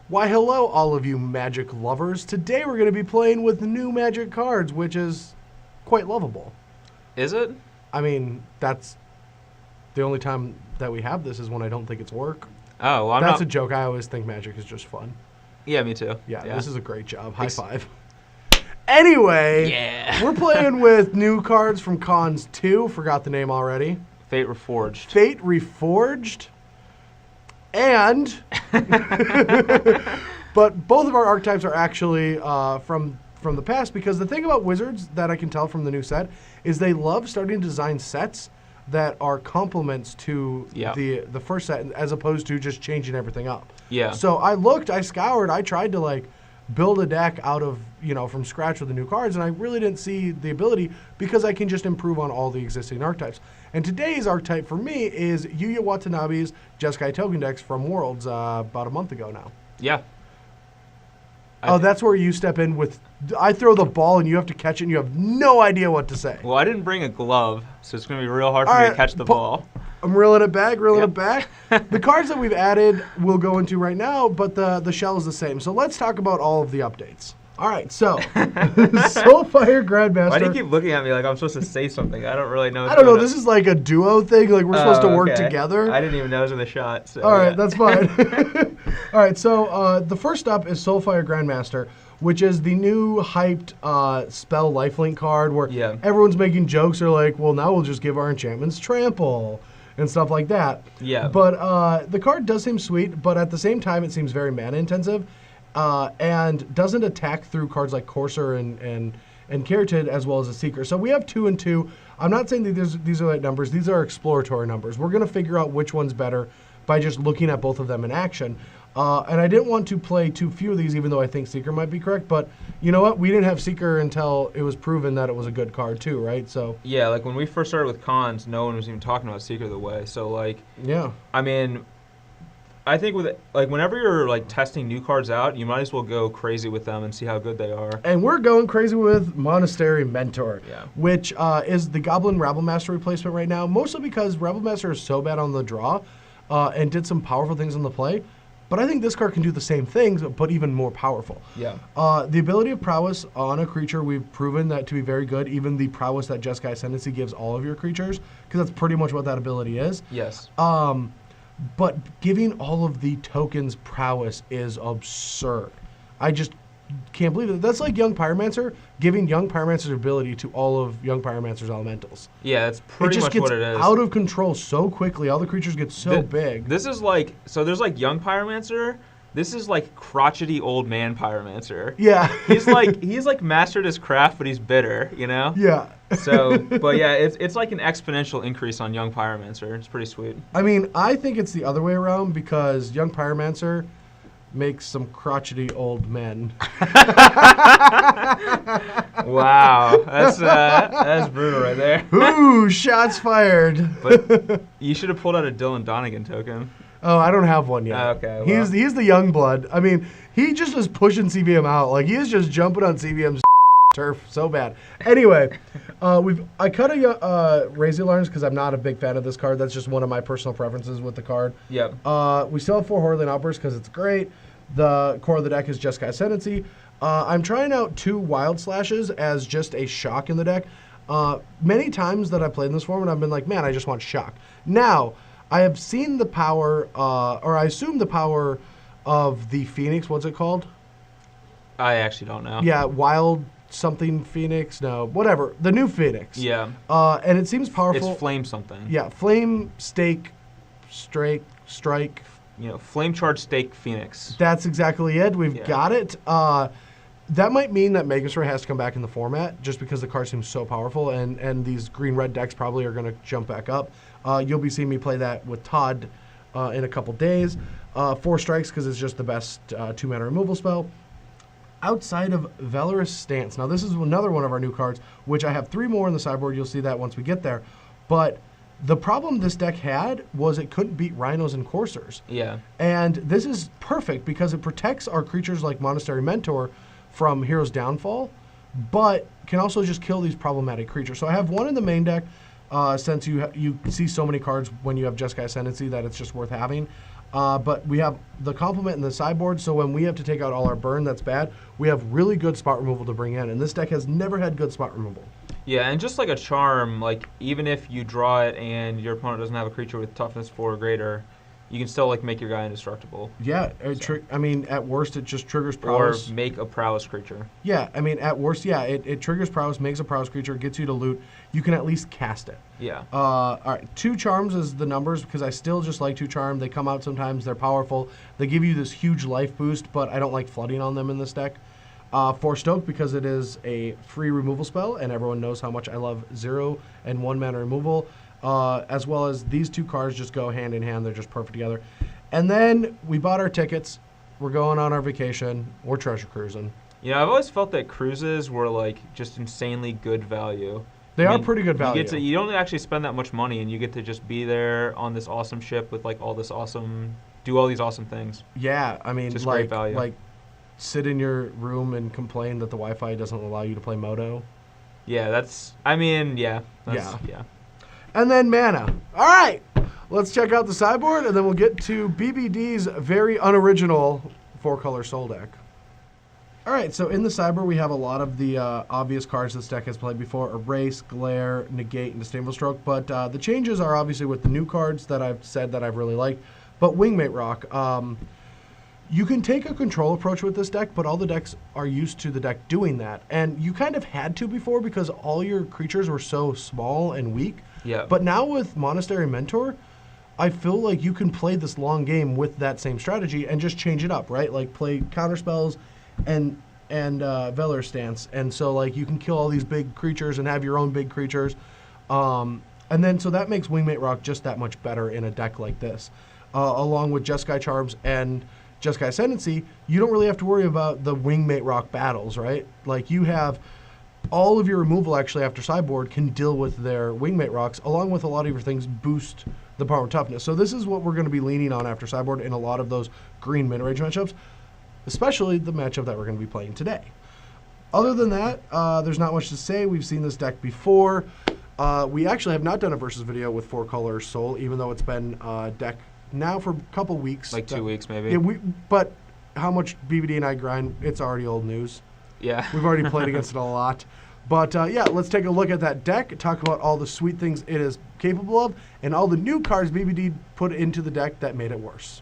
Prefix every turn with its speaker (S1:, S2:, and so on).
S1: Why, hello, all of you Magic lovers. Today we're going to be playing with new Magic cards, which is quite lovable.
S2: Is it?
S1: I mean, that's the only time that we have this is when I don't think it's work.
S2: Oh, well,
S1: That's a joke. I always think Magic is just fun.
S2: Yeah, me too.
S1: Yeah, this is a great job. High
S2: Thanks.
S1: five. Anyway,
S2: Yeah.
S1: we're playing with new cards from Cons 2. Forgot the name already.
S2: Fate Reforged.
S1: Fate Reforged. And, but both of our archetypes are actually from the past, because the thing about Wizards that I can tell from the new set is they love starting to design sets that are complements to the first set, as opposed to just changing everything up.
S2: Yeah.
S1: So I looked, I scoured, I tried to like build a deck out of, from scratch with the new cards, and I really didn't see the ability because I can just improve on all the existing archetypes. And today's archetype for me is Yuya Watanabe's Jeskai token decks from Worlds about a month ago now.
S2: Yeah.
S1: That's where you step in with, I throw the ball and you have to catch it and you have no idea what to say.
S2: Well, I didn't bring a glove, so it's going to be real hard for me to catch the ball.
S1: I'm reeling it back, it back. The cards that we've added we'll go into right now, but the shell is the same. So let's talk about all of the updates. All right, so Soulfire Grandmaster.
S2: Why do you keep looking at me like I'm supposed to say something? I don't really know.
S1: I don't know. This is like a duo thing. Like we're supposed to work together.
S2: I didn't even know it was in the shot. So
S1: all right, that's fine. All right, so the first up is Soulfire Grandmaster, which is the new hyped spell lifelink card where everyone's making jokes. They're like, well, now we'll just give our enchantments trample and stuff like that.
S2: Yeah.
S1: But the card does seem sweet, but at the same time, it seems very mana intensive. And doesn't attack through cards like Courser and Caryatid as well as a Seeker. So we have 2 and 2. I'm not saying that these are right numbers. These are exploratory numbers. We're going to figure out which one's better by just looking at both of them in action. And I didn't want to play too few of these, even though I think Seeker might be correct. But you know what? We didn't have Seeker until it was proven that it was a good card too, right? So
S2: yeah, like when we first started with Cons, no one was even talking about Seeker the way. So like,
S1: yeah,
S2: I mean, I think with like whenever you're like testing new cards out, you might as well go crazy with them and see how good they are.
S1: And we're going crazy with Monastery Mentor,
S2: yeah,
S1: which is the Goblin Rabblemaster replacement right now, mostly because Rabblemaster is so bad on the draw and did some powerful things on the play. But I think this card can do the same things, but even more powerful.
S2: Yeah.
S1: The ability of Prowess on a creature, we've proven that to be very good. Even the Prowess that Jeskai Ascendancy gives all of your creatures, because that's pretty much what that ability is.
S2: Yes.
S1: But giving all of the tokens Prowess is absurd. I just can't believe it. That's like Young Pyromancer, giving Young Pyromancer's ability to all of Young Pyromancer's elementals.
S2: Yeah, that's pretty much what it is.
S1: It just gets out of control so quickly. All the creatures get so big.
S2: This is like, so there's like Young Pyromancer. This is like crotchety old man Pyromancer.
S1: Yeah.
S2: he's like mastered his craft, but he's bitter, you know?
S1: Yeah.
S2: So, but yeah, it's like an exponential increase on Young Pyromancer. It's pretty sweet.
S1: I mean, I think it's the other way around because Young Pyromancer makes some crotchety old men.
S2: Wow, that's brutal right there.
S1: Ooh, shots fired.
S2: But you should have pulled out a Dylan Donegan token.
S1: Oh, I don't have one yet.
S2: Okay, well.
S1: He's the young blood. I mean, he just is pushing CVM out. Like, he is just jumping on CVM's turf so bad. Anyway, I cut a Razor Alarms because I'm not a big fan of this card. That's just one of my personal preferences with the card.
S2: Yep.
S1: We still have 4 Hordeling Outbursts because it's great. The core of the deck is Jeskai Ascendancy. I'm trying out 2 Wild Slashes as just a shock in the deck. Many times that I played in this format, I've been like, man, I just want shock. Now, I have seen the power, or I assume the power of the Phoenix. What's it called?
S2: I actually don't know.
S1: Yeah, Wild something Phoenix. No, whatever. The new Phoenix.
S2: Yeah.
S1: And it seems powerful.
S2: It's Flame something.
S1: Yeah, Flame, Stake, Strike.
S2: You know, Flame Charge Stake Phoenix.
S1: That's exactly it. We've got it. That might mean that Megasaur has to come back in the format just because the card seems so powerful, and these green-red decks probably are going to jump back up. You'll be seeing me play that with Todd in a couple days. 4 strikes because it's just the best 2-mana removal spell. Outside of Valorous Stance. Now, this is another one of our new cards, which I have 3 more in the sideboard. You'll see that once we get there. But the problem this deck had was it couldn't beat Rhinos and Coursers.
S2: Yeah.
S1: And this is perfect because it protects our creatures like Monastery Mentor from Hero's Downfall, but can also just kill these problematic creatures. So I have 1 in the main deck, since you see so many cards when you have Jeskai Ascendancy that it's just worth having. But we have the complement in the sideboard, so when we have to take out all our burn that's bad, we have really good spot removal to bring in. And this deck has never had good spot removal.
S2: Yeah, and just like a charm, like even if you draw it and your opponent doesn't have a creature with toughness 4 or greater, you can still like make your guy indestructible.
S1: Yeah, I mean, at worst, it just triggers prowess.
S2: Or make a prowess creature.
S1: Yeah, I mean, at worst, yeah, it triggers prowess, makes a prowess creature, gets you to loot. You can at least cast it.
S2: Yeah.
S1: All right, 2 charms is the numbers because I still just like 2 charm. They come out sometimes. They're powerful. They give you this huge life boost, but I don't like flooding on them in this deck. 4 Stoke because it is a free removal spell, and everyone knows how much I love 0 and 1 mana removal. As well as these 2 cards just go hand in hand. They're just perfect together. And then we bought our tickets. We're going on our vacation. We're treasure cruising.
S2: You know, I've always felt that cruises were like just insanely good value.
S1: They are pretty good value.
S2: You don't actually spend that much money, and you get to just be there on this awesome ship with like all this awesome, do all these awesome things.
S1: Yeah, I mean,
S2: just
S1: like,
S2: great value.
S1: Like, sit in your room and complain that the Wi-Fi doesn't allow you to play Moto.
S2: Yeah, that's. I mean, yeah. Yeah.
S1: And then mana. All right, let's check out the sideboard, and then we'll get to BBD's very unoriginal 4-color soul deck. All right, so in the sideboard, we have a lot of the obvious cards this deck has played before: Erase, Glare, Negate, and Disdainful Stroke. But the changes are obviously with the new cards that I've said that I've really liked. But Wingmate Rock, you can take a control approach with this deck, but all the decks are used to the deck doing that. And you kind of had to before because all your creatures were so small and weak.
S2: Yeah.
S1: But now with Monastery Mentor, I feel like you can play this long game with that same strategy and just change it up, right? Like play counterspells and Valor Stance. And so like you can kill all these big creatures and have your own big creatures. And then so that makes Wingmate Rock just that much better in a deck like this. Along with Jeskai Charms and Jeskai Ascendancy, you don't really have to worry about the Wingmate Rock battles, right? Like you have all of your removal actually after sideboard can deal with their Wingmate Rocks, along with a lot of your things boost the power and toughness. So this is what we're going to be leaning on after sideboard in a lot of those green mid-range matchups, especially the matchup that we're going to be playing today. Other than that, there's not much to say. We've seen this deck before. We actually have not done a versus video with 4-color Soul, even though it's been deck now for a couple weeks.
S2: Like 2 weeks maybe.
S1: Yeah, but how much BBD and I grind, it's already old news.
S2: Yeah.
S1: We've already played against it a lot. But yeah, let's take a look at that deck, talk about all the sweet things it is capable of, and all the new cards BBD put into the deck that made it worse.